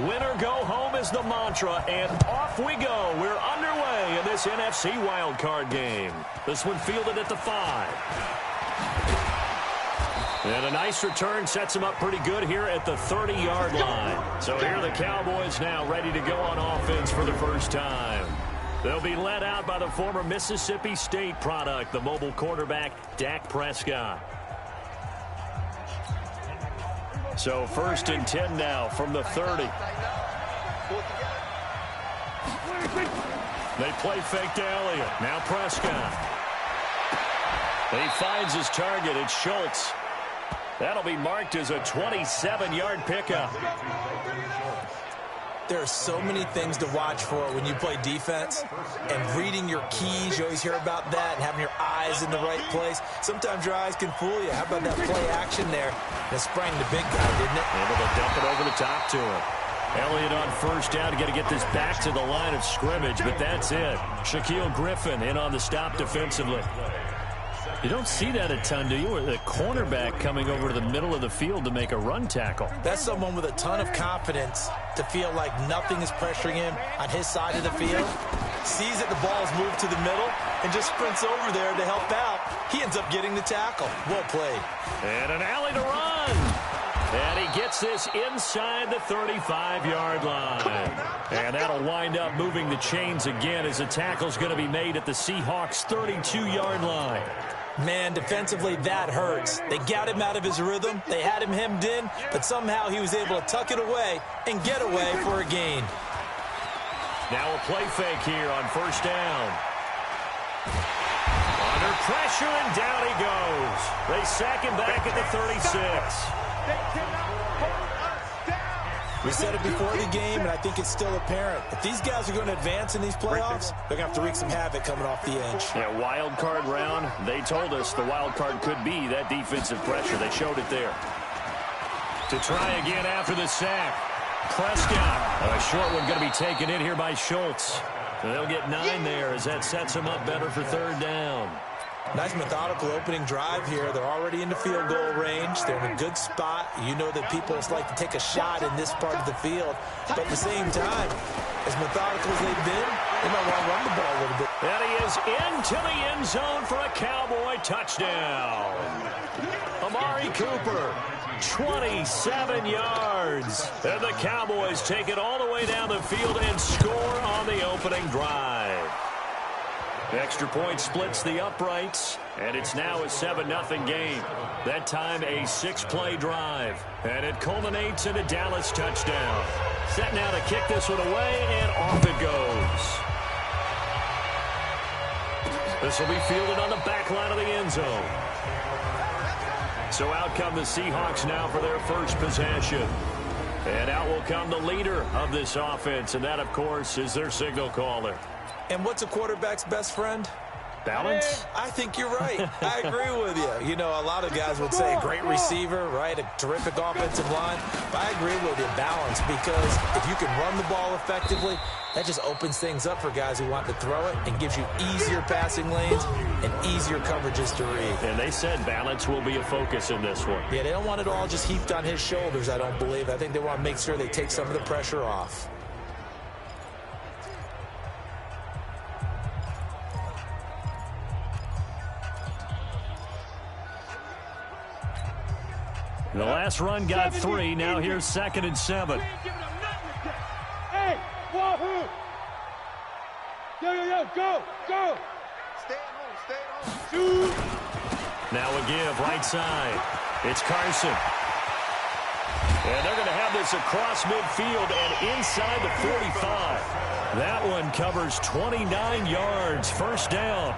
Win or go home is the mantra, and off we go. We're underway in this NFC wildcard game. This one fielded at the 5. And a nice return sets him up pretty good here at the 30-yard line. So here are the Cowboys now ready to go on offense for the first time. They'll be led out by the former Mississippi State product, the mobile quarterback, Dak Prescott. So 1st and 10 now from the 30. They play fake to Elliott. Now Prescott. He finds his target. It's Schultz. That'll be marked as a 27-yard pickup. There are so many things to watch for when you play defense, and reading your keys, you always hear about that, and having your eyes in the right place. Sometimes your eyes can fool you. How about that play action there? That sprang the big guy, didn't it? Able to dump it over the top to him. Elliott on 1st down to get this back to the line of scrimmage, but that's it. Shaquille Griffin in on the stop defensively. You don't see that a ton, do you? Or the cornerback coming over to the middle of the field to make a run tackle. That's someone with a ton of confidence to feel like nothing is pressuring him on his side of the field. Sees that the ball is moved to the middle and just sprints over there to help out. He ends up getting the tackle. Well played. And an alley to run. And he gets this inside the 35-yard line. And that'll wind up moving the chains again as the tackle's going to be made at the Seahawks' 32-yard line. Man, defensively, that hurts. They got him out of his rhythm. They had him hemmed in, but somehow he was able to tuck it away and get away for a gain. Now a play fake here on 1st down. Under pressure, and down he goes. They sack him back at the 36. We said it before the game, and I think it's still apparent. If these guys are going to advance in these playoffs, they're going to have to wreak some havoc coming off the edge. Yeah, wild card round. They told us the wild card could be that defensive pressure. They showed it there. To try again after the sack. Prescott. A short one going to be taken in here by Schultz. So they'll get 9 there as that sets them up better for 3rd down. Nice methodical opening drive here. They're already in the field goal range. They're in a good spot. You know that people like to take a shot in this part of the field. But at the same time, as methodical as they've been, they might want to run the ball a little bit. And he is into the end zone for a Cowboy touchdown. Amari Cooper, 27 yards. And the Cowboys take it all the way down the field and score on the opening drive. Extra point splits the uprights, and it's now a 7-0 game. That time a 6-play drive, and it culminates in a Dallas touchdown. Set now to kick this one away, and off it goes. This will be fielded on the back line of the end zone. So out come the Seahawks now for their first possession. And out will come the leader of this offense, and that, of course, is their signal caller. And what's a quarterback's best friend? Balance? I think you're right. I agree with you. You know, a lot of guys would say great receiver, right? A terrific offensive line. But I agree with you, balance, because if you can run the ball effectively, that just opens things up for guys who want to throw it and gives you easier passing lanes and easier coverages to read. And they said balance will be a focus in this one. Yeah, they don't want it all just heaped on his shoulders, I don't believe. I think they want to make sure they take some of the pressure off. The last run got 3. Now here's 2nd and 7. Hey, wahoo! Yo, go! Stay at home. Shoot! Now a give, right side. It's Carson. And they're going to have this across midfield and inside the 45. That one covers 29 yards. 1st down.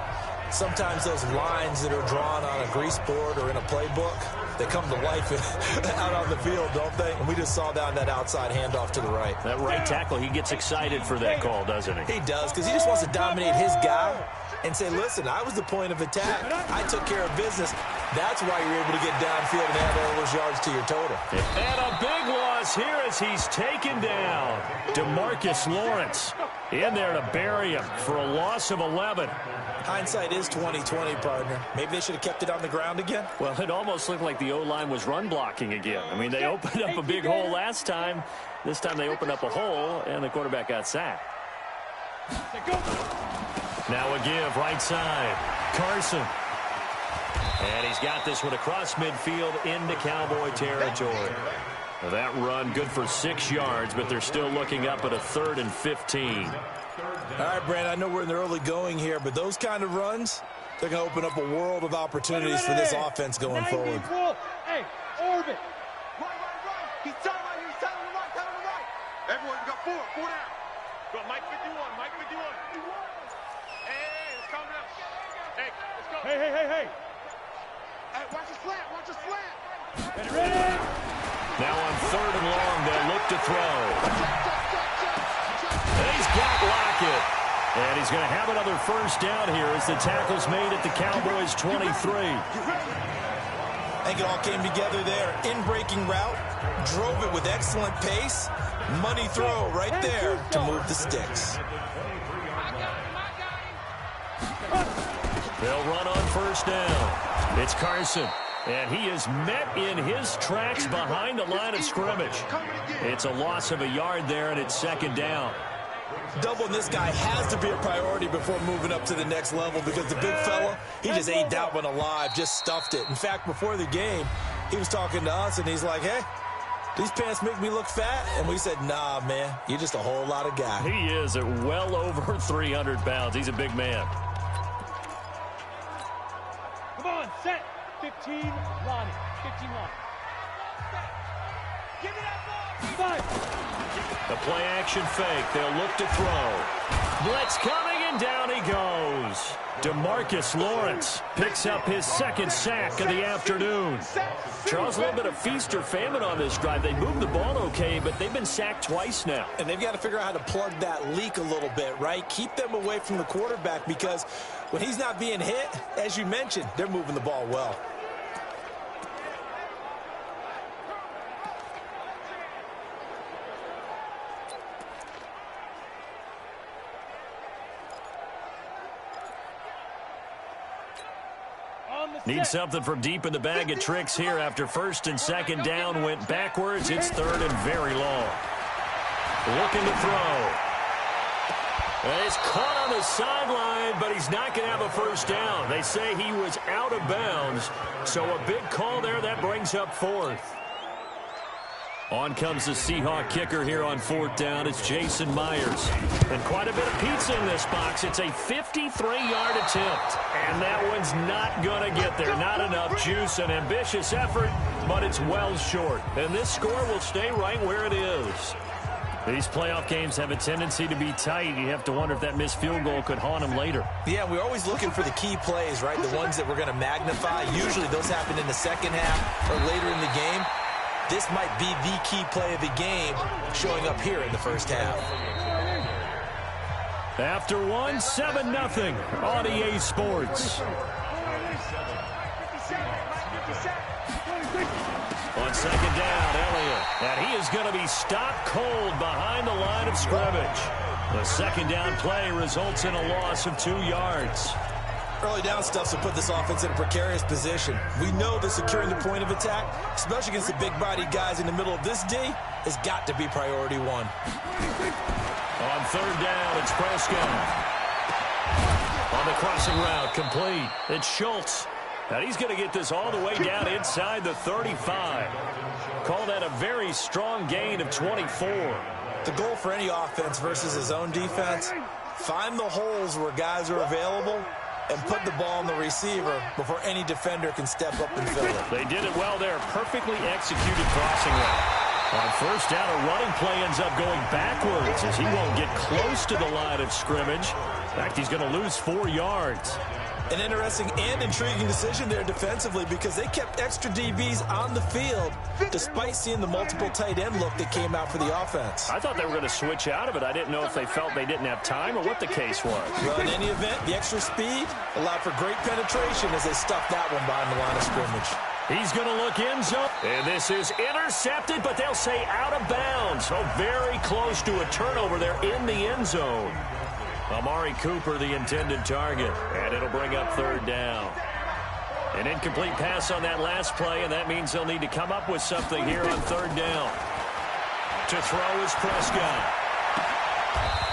Sometimes those lines that are drawn on a grease board or in a playbook, they come to life out on the field, don't they? And we just saw down that outside handoff to the right. That right tackle, he gets excited for that call, doesn't he? He does, because he just wants to dominate his guy and say, listen, I was the point of attack. I took care of business. That's why you're able to get downfield and add all those yards to your total. And a big loss here as he's taken down. DeMarcus Lawrence. In there to bury him for a loss of 11. Hindsight is 20/20, partner. Maybe they should have kept it on the ground again. Well, it almost looked like the O-line was run blocking again. I mean, they opened up a big hole last time. This time they opened up a hole, and the quarterback got sacked. Now a give, right side. Carson. And he's got this one across midfield into Cowboy territory. Now that run good for 6 yards, but they're still looking up at a 3rd and 15. All right, Brandon, I know we're in the early going here, but those kind of runs, they're going to open up a world of opportunities for this offense going forward. Hey, orbit. Right. He's telling on you. He's telling on the right. Telling on the right. Everyone got 4 down. Go, Mike 51. Mike 51. Hey, let's calm down. Hey, let's go. Hey. Hey, watch the slant. Watch the slant. Ready. Now on 3rd and long, they'll look to throw. And he's got Lockett. And he's going to have another first down here as the tackle's made at the Cowboys' 23. I think it all came together there. In-breaking route, drove it with excellent pace. Money throw right there to move the sticks. They'll run on first down. It's Carson. And he is met in his tracks behind the line of scrimmage. It's a loss of a yard there, and it's 2nd down. Doubling this guy has to be a priority before moving up to the next level because the big fella, he just ate that one alive, just stuffed it. In fact, before the game, he was talking to us, and he's like, hey, these pants make me look fat? And we said, nah, man, you're just a whole lot of guy. He is at well over 300 pounds. He's a big man. Come on, set. 15, Lonnie. 15, Lonnie. Give me that ball. 5. The play action fake. They'll look to throw. Blitz coming, and down he goes. DeMarcus Lawrence picks up his 2nd sack of the afternoon. Charles, a little bit of feast or famine on this drive. They moved the ball okay, but they've been sacked twice now. And they've got to figure out how to plug that leak a little bit, right? Keep them away from the quarterback because when he's not being hit, as you mentioned, they're moving the ball well. Need something from deep in the bag of tricks here after 1st and 2nd down went backwards. It's 3rd and very long. Looking to throw. And he's caught on the sideline, but he's not going to have a first down. They say he was out of bounds, so a big call there. That brings up 4th. On comes the Seahawk kicker here on 4th down. It's Jason Myers. And quite a bit of pizza in this box. It's a 53-yard attempt. And that one's not going to get there. Not enough juice. An ambitious effort, but it's well short. And this score will stay right where it is. These playoff games have a tendency to be tight. You have to wonder if that missed field goal could haunt them later. Yeah, we're always looking for the key plays, right? The ones that we're going to magnify. Usually those happen in the second half or later in the game. This might be the key play of the game showing up here in the first half. After 7-0 on EA Sports. On 2nd down, Elliott. And he is going to be stopped cold behind the line of scrimmage. The 2nd down play results in a loss of 2 yards. Early down stuff will put this offense in a precarious position. We know that securing the point of attack, especially against the big-bodied guys in the middle of this D, has got to be priority 1. On 3rd down, it's Prescott. On the crossing route, complete. It's Schultz. And he's going to get this all the way down inside the 35. Call that a very strong gain of 24. The goal for any offense versus his own defense, find the holes where guys are available and put the ball on the receiver before any defender can step up and fill it. They did it well there. Perfectly executed crossing route. On 1st down, a running play ends up going backwards as he won't get close to the line of scrimmage. In fact, he's going to lose 4 yards. An interesting and intriguing decision there defensively because they kept extra DBs on the field despite seeing the multiple tight end look that came out for the offense. I thought they were going to switch out of it. I didn't know if they felt they didn't have time or what the case was. Well, in any event, the extra speed allowed for great penetration as they stuffed that one behind the line of scrimmage. He's going to look in zone. And this is intercepted, but they'll say out of bounds. So very close to a turnover there in the end zone. Amari Cooper, the intended target. And it'll bring up third down. An incomplete pass on that last play, and that means they'll need to come up with something here on third down. To throw is Prescott.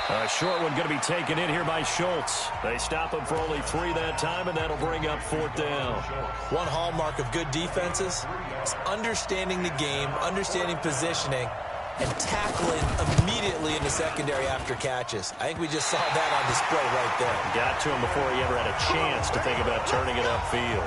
A short one going to be taken in here by Schultz. They stop him for only 3 that time, and that'll bring up fourth down. One hallmark of good defenses is understanding the game, understanding positioning, and tackling immediately in the secondary after catches. I think we just saw that on display right there. Got to him before he ever had a chance to think about turning it upfield.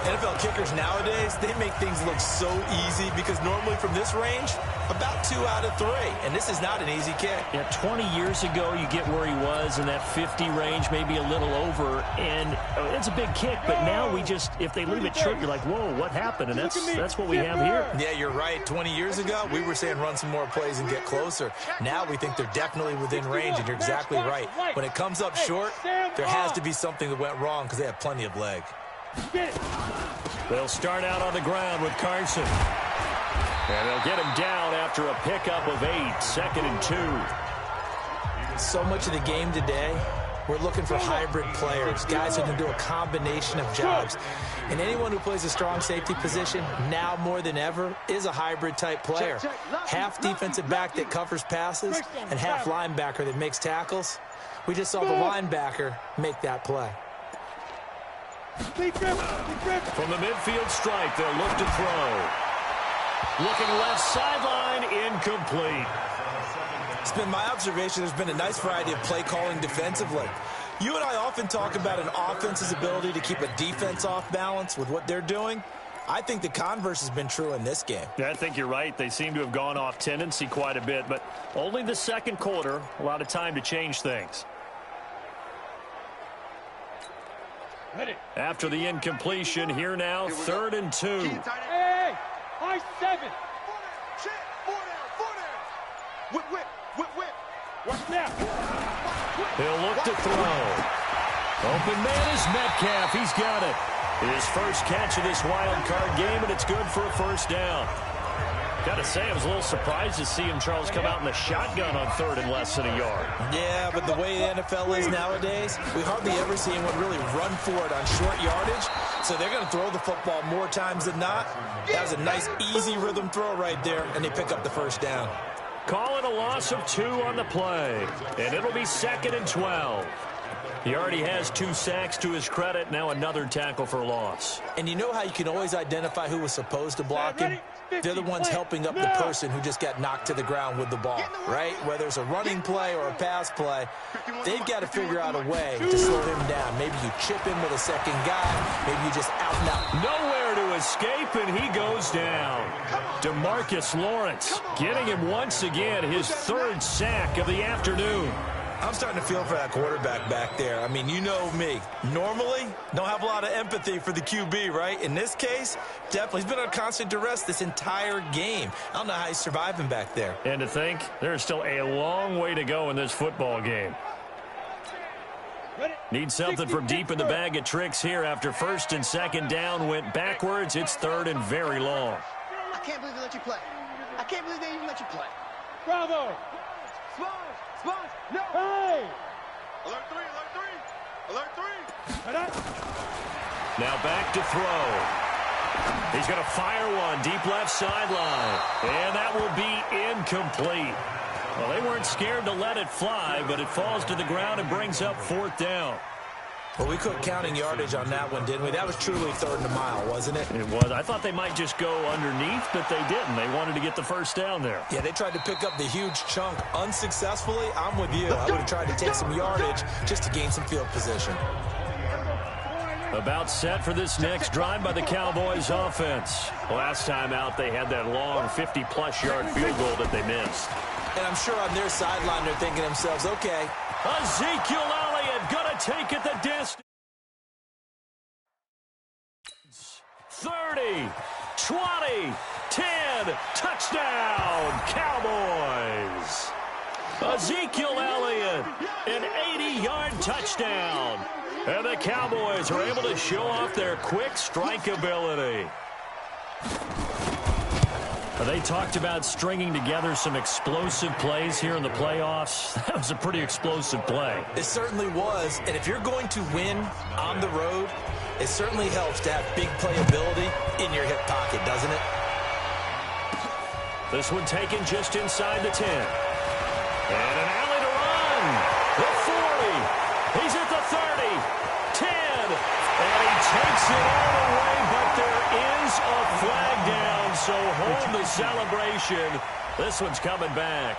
NFL kickers nowadays, they make things look so easy because normally from this range, about 2 out of 3. And this is not an easy kick. Yeah, 20 years ago, you get where he was in that 50 range, maybe a little over, and it's a big kick. But now we just, if they leave it short, you're like, whoa, what happened? And that's what we have here. Yeah, you're right. 20 years ago, we were saying run some more plays and get closer. Now we think they're definitely within range, and you're exactly right. When it comes up short, there has to be something that went wrong because they have plenty of leg. They'll start out on the ground with Carson. And they'll get him down after a pickup of 8, 2nd and 2. So much of the game today, we're looking for hybrid players, guys who can do a combination of jobs. And anyone who plays a strong safety position, now more than ever, is a hybrid-type player. Half defensive back that covers passes and half linebacker that makes tackles. We just saw the linebacker make that play. From the midfield stripe, they'll look to throw. Looking left sideline, incomplete. It's been my observation there's been a nice variety of play calling defensively. You and I often talk about an offense's ability to keep a defense off balance with what they're doing. I think the converse has been true in this game. Yeah, I think you're right. They seem to have gone off tendency quite a bit, but only the second quarter, a lot of time to change things. After the incompletion, here now, 3rd and 2. Hey, high 7. Whip, whip, whip, whip. Watch now. He'll look to throw. Open man is Metcalf. He's got it. His first catch of this wild card game, and it's good for a first down. Got to say, I was a little surprised to see him, Charles, come out in the shotgun on 3rd and less than a yard. Yeah, but the way the NFL is nowadays, we hardly ever see anyone really run for it on short yardage. So they're going to throw the football more times than not. That was a nice, easy rhythm throw right there, and they pick up the first down. Call it a loss of 2 on the play, and it'll be 2nd and 12. He already has 2 sacks to his credit, now another tackle for loss. And you know how you can always identify who was supposed to block him? They're the ones helping up the person who just got knocked to the ground with the ball, right? Whether it's a running play or a pass play, they've got to figure out a way to slow him down. Maybe you chip him with a second guy. Maybe you just out and out. Nowhere to escape, and he goes down. DeMarcus Lawrence getting him once again, his 3rd sack of the afternoon. I'm starting to feel for that quarterback back there. I mean, you know me. Normally, don't have a lot of empathy for the QB, right? In this case, definitely. He's been on constant duress this entire game. I don't know how he's surviving back there. And to think, there's still a long way to go in this football game. Need something from deep in the bag of tricks here after 1st and 2nd down went backwards. It's 3rd and very long. I can't believe they let you play. I can't believe they even let you play. Bravo. Sponge, no. Hey. Alert 3, alert 3, alert 3. Now back to throw. He's going to fire one deep left sideline. And that will be incomplete. Well, they weren't scared to let it fly, but it falls to the ground and brings up 4th down. Well, we quit counting yardage on that one, didn't we? That was truly 3rd and a mile, wasn't it? It was. I thought they might just go underneath, but they didn't. They wanted to get the first down there. Yeah, they tried to pick up the huge chunk unsuccessfully. I'm with you. I would have tried to take some yardage just to gain some field position. About set for this next drive by the Cowboys offense. Last time out, they had that long 50-plus yard field goal that they missed. And I'm sure on their sideline they're thinking to themselves, okay. Ezekiel Elliott going to take it the distance. 30, 20, 10, touchdown, Cowboys. Ezekiel Elliott, an 80-yard touchdown. And the Cowboys are able to show off their quick strike ability. They talked about stringing together some explosive plays here in the playoffs. That was a pretty explosive play. It certainly was. And if you're going to win on the road, it certainly helps to have big playability in your hip pocket, doesn't it? This one taken just inside the 10. And an alley to run. The 40. He's at the 30. 10. And he takes it all the way, but there is a flag down. So hold the celebration. This one's coming back.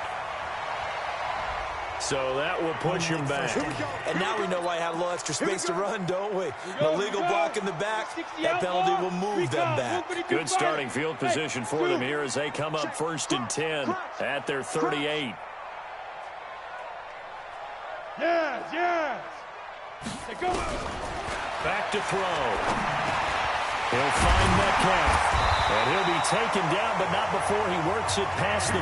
So that will push him back. And now we know why he had a little extra space to run, don't we? An illegal block in the back. That penalty will move them back. Good starting field position for them here as they come up 1st and 10 at their 38. Yes. Go. Back to throw. He'll find Metcalf. And he'll be taken down, but not before he works it past the...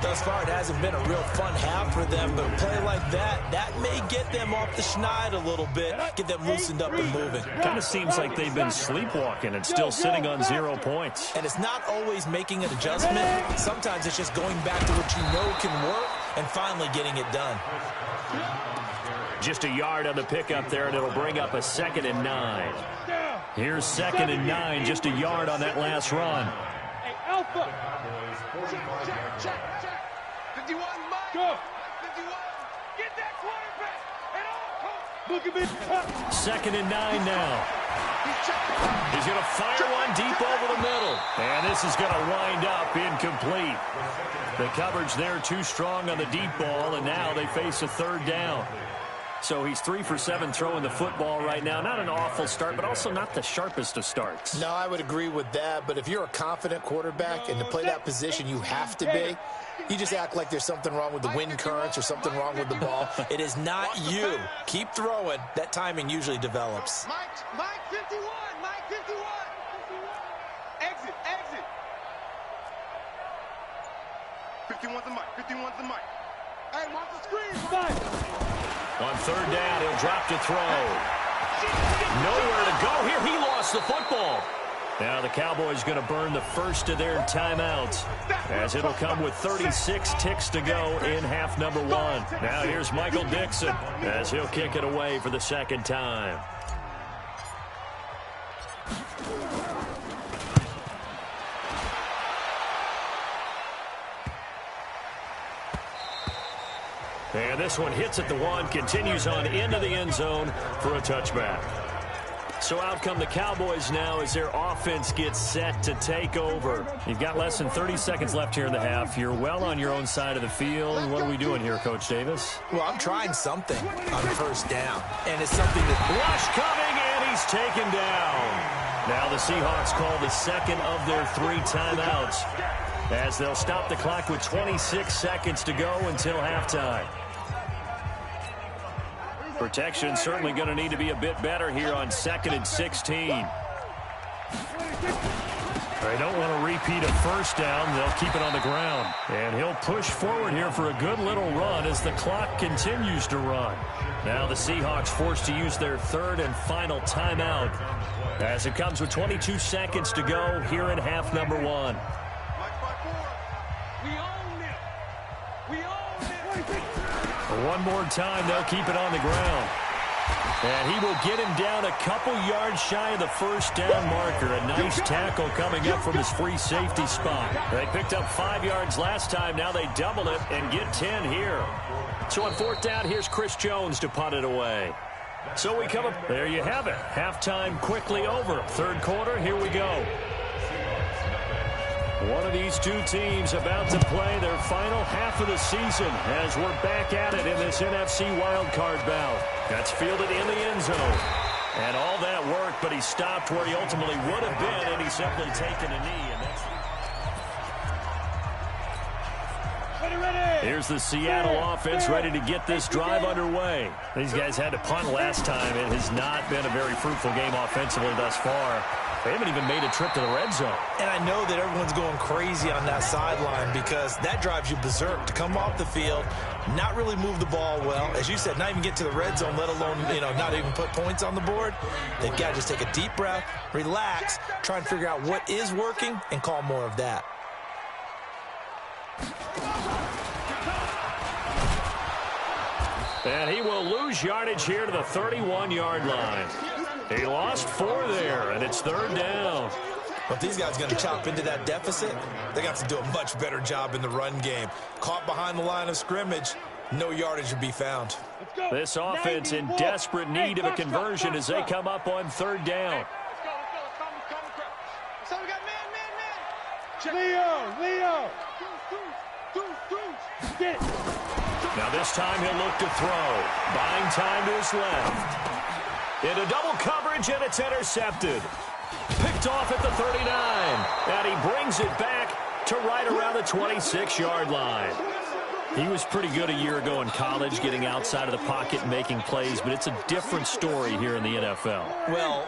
Thus far, it hasn't been a real fun half for them, but a play like that may get them off the schneid a little bit, get them loosened up and moving. Kind of seems like they've been sleepwalking and still sitting on 0 points. And it's not always making an adjustment. Sometimes it's just going back to what you know can work and finally getting it done. Just a yard on the pickup there, and it'll bring up a 2nd and 9. Here's 2nd and 9, just a yard on that last run. Hey, Alpha. Check. 51, Mike. Go. 51. Get that quarterback. And all. Look at me. 2nd and 9 now. He's going to fire one deep over the middle. And this is going to wind up incomplete. The coverage there too strong on the deep ball, and now they face a 3rd down. So he's 3 for 7 throwing the football right now. Not an awful start, but also not the sharpest of starts. No, I would agree with that. But if you're a confident quarterback and to play that position you have to be, you just act like there's something wrong with the wind currents or something wrong with the ball. It is not you. Keep throwing. That timing usually develops. Mike 51. Mike 51. Exit. 51's the Mike. 51's the Mike. Hey, watch the screen. On 3rd down, he'll drop to throw. Nowhere to go here. He lost the football. Now the Cowboys going to burn the first of their timeouts, as it'll come with 36 ticks to go in half number 1. Now here's Michael Dixon as he'll kick it away for the 2nd time. And this one hits at the 1, continues on into the end zone for a touchback. So out come the Cowboys now as their offense gets set to take over. You've got less than 30 seconds left here in the half. You're well on your own side of the field. What are we doing here, Coach Davis? Well, I'm trying something on 1st down, and it's something that... Rush coming, and he's taken down. Now the Seahawks call the 2nd of their 3 timeouts, as they'll stop the clock with 26 seconds to go until halftime. Protection certainly going to need to be a bit better here on 2nd and 16. They don't want to repeat a 1st down. They'll keep it on the ground. And he'll push forward here for a good little run as the clock continues to run. Now the Seahawks forced to use their 3rd and final timeout, as it comes with 22 seconds to go here in half number 1. One more time, they'll keep it on the ground. And he will get him down a couple yards shy of the 1st down marker. A nice tackle coming up from his free safety spot. They picked up 5 yards last time. Now they double it and get 10 here. So on 4th down, here's Chris Jones to punt it away. So we come up. There you have it. Halftime quickly over. 3rd quarter, here we go. One of these two teams about to play their final half of the season as we're back at it in this NFC wildcard bout. That's fielded in the end zone. And all that work, but he stopped where he ultimately would have been, and he's simply taken a knee. And that's... Here's the Seattle offense ready to get this drive underway. These guys had to punt last time. It has not been a very fruitful game offensively thus far. They haven't even made a trip to the red zone. And I know that everyone's going crazy on that sideline because that drives you berserk to come off the field, not really move the ball well. As you said, not even get to the red zone, let alone, not even put points on the board. They've got to just take a deep breath, relax, try and figure out what is working, and call more of that. And he will lose yardage here to the 31-yard line. He lost 4 there, and it's 3rd down. But these guys are going to chop into that deficit. They got to do a much better job in the run game. Caught behind the line of scrimmage, no yardage to be found. This offense in desperate need of a conversion as they come up on 3rd down. So we got man. Leo. Get. Now this time he'll look to throw. Buying time to his left. Into double coverage, and it's intercepted. Picked off at the 39. And he brings it back to right around the 26-yard line. He was pretty good a year ago in college, getting outside of the pocket and making plays, but it's a different story here in the NFL. Well,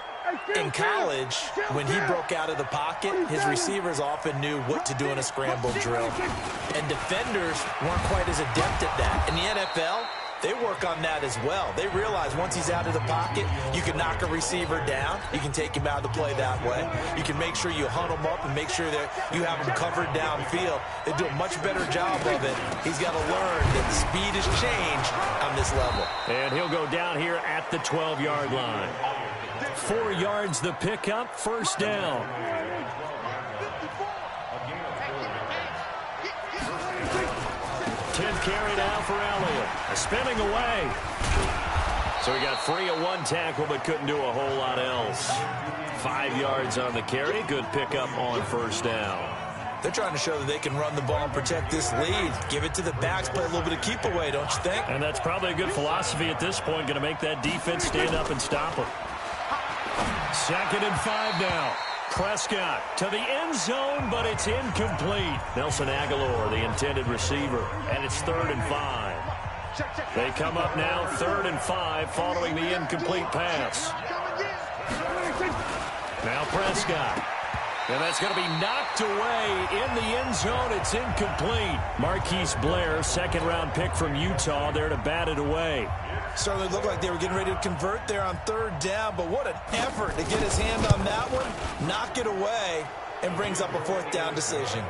in college, when he broke out of the pocket, his receivers often knew what to do in a scramble drill. And defenders weren't quite as adept at that. In the NFL, they work on that as well. They realize once he's out of the pocket, you can knock a receiver down. You can take him out of the play that way. You can make sure you hunt him up and make sure that you have him covered downfield. They do a much better job of it. He's got to learn that the speed has changed on this level. And he'll go down here at the 12-yard line. 4 yards the pickup, 1st down. 10th carry now for Elliott. Spinning away. So he got free of 1 tackle but couldn't do a whole lot else. 5 yards on the carry. Good pickup on 1st down. They're trying to show that they can run the ball and protect this lead. Give it to the backs, play a little bit of keep away, don't you think? And that's probably a good philosophy at this point. Going to make that defense stand up and stop them. 2nd and 5 now. Prescott to the end zone, but it's incomplete. Nelson Aguilar, the intended receiver, and it's 3rd and 5. They come up now 3rd and 5 following the incomplete pass. Now Prescott. And that's going to be knocked away in the end zone. It's incomplete. Marquise Blair, 2nd-round pick from Utah, there to bat it away. Certainly looked like they were getting ready to convert there on 3rd down, but what an effort to get his hand on that one, knock it away, and brings up a 4th down decision.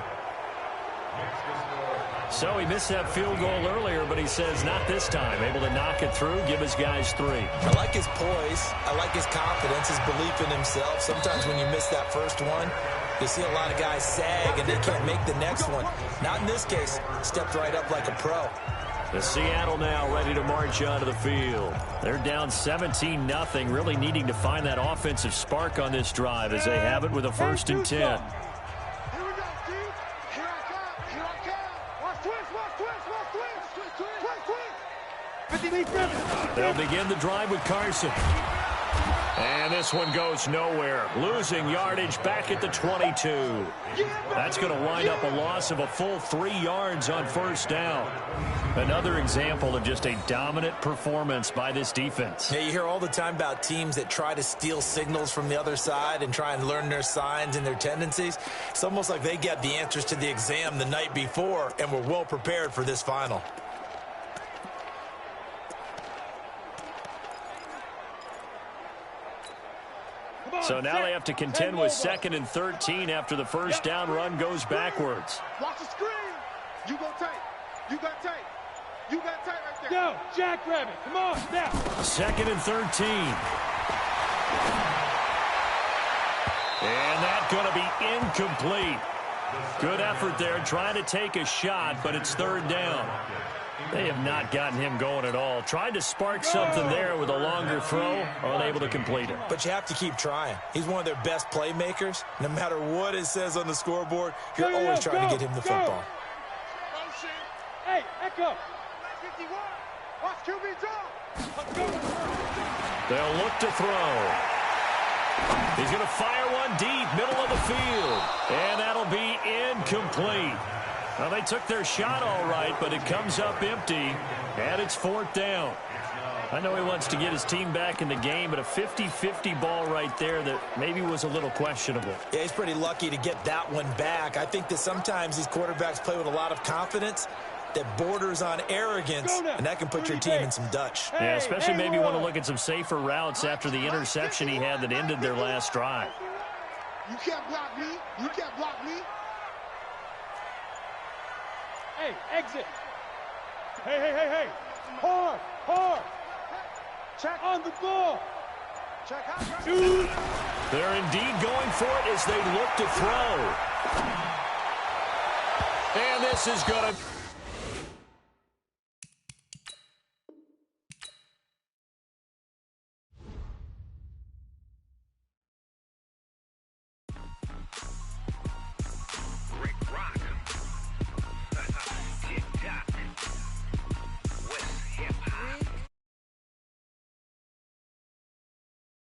So he missed that field goal earlier, but he says not this time. Able to knock it through, give his guys 3. I like his poise. I like his confidence, his belief in himself. Sometimes when you miss that first one, you see a lot of guys sag and they can't make the next one. Not in this case. Stepped right up like a pro. The Seattle now ready to march onto the field. They're down 17-0, really needing to find that offensive spark on this drive as they have it with a 1st and 10. They'll begin the drive with Carson. And this one goes nowhere. Losing yardage back at the 22. That's going to wind up a loss of a full 3 yards on 1st down. Another example of just a dominant performance by this defense. Yeah, you hear all the time about teams that try to steal signals from the other side and try and learn their signs and their tendencies. It's almost like they get the answers to the exam the night before and were well prepared for this final. So now they have to contend with 2nd and 13 after the 1st down run goes backwards. Watch the screen. You go tight. You got tight. You got tight right there. Go, Jackrabbit. Come on, now. 2nd and 13. And that's going to be incomplete. Good effort there trying to take a shot, but it's 3rd down. They have not gotten him going at all. Tried to spark something there with a longer throw, unable to complete it. But you have to keep trying. He's one of their best playmakers. No matter what it says on the scoreboard, you're always trying to get him the football. Hey, Echo. 51. Watch QB draw. They'll look to throw. He's going to fire one deep, middle of the field. And that'll be incomplete. Well, they took their shot all right, but it comes up empty, and it's 4th down. I know he wants to get his team back in the game, but a 50-50 ball right there that maybe was a little questionable. Yeah, he's pretty lucky to get that one back. I think that sometimes these quarterbacks play with a lot of confidence that borders on arrogance, and that can put your team in some Dutch. Yeah, especially maybe want to look at some safer routes after the interception he had that ended their last drive. You can't block me. You can't block me. Hey, exit. Hey. Hard. Check on the ball. Check out. Shoot. They're indeed going for it as they look to throw. And this is going to...